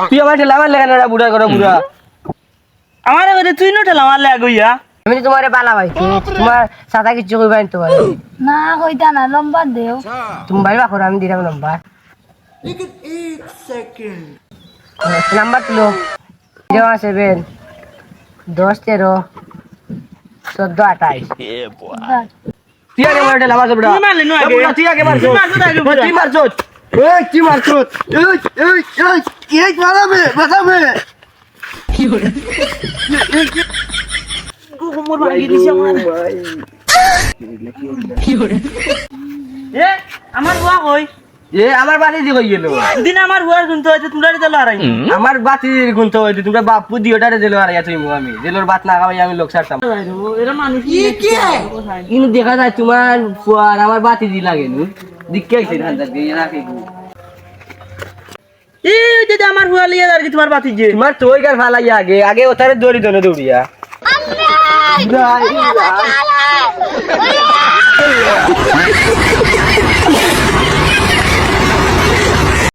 তুই আমার ঠেলা মারলে কেন বুড়া করো বুড়া আমার ঘরে তুই নো ঠেলা মারলে আগইয়া আমি তো তোমারে বালা ভাইছি তোমার সাদা কিছু কইবা আনতে পারি না কইতা না লম্বা দেও তুমি বাইবা করো আমি দিলাম নাম্বার নাম্বার তুলো 07 10 13 14 28 তুই আগে মার ঠেলা মারছ বুড়া তুই মারলি না আগে তুই আগে মারছ তুই মারছ আগে বুড়া। তুই মারছ এই তুই মারছ এই মারাবে বাঁচাবে মোর ভাঙি দিছে আমার এ আমার বুয়া কই এ আমার বাড়ি দি কই গেল দিন আমার বুয়ার গুনতে হইছে তোমরা দিতে লড়াই আমার বাতি গুনতে হইছে তোমরা বাপু দিওটারে জেল আর তুই আমি জেলর বাত না খাওয়াই আমি লোক ছাড়তাম এরা মানুষ কিন্তু দেখা যায় তোমার ফুয়ার আমার বাতি দি লাগে নু দিকে আইছে ধান্দা দিয়ে রাখি এই যে আমার বুয়া লিয়ে আর কি তোমার বাতি যে তোমার তো ওই গার ফালাই আগে আগে ওটারে দড়ি দনে দৌড়িয়া আল্লাহ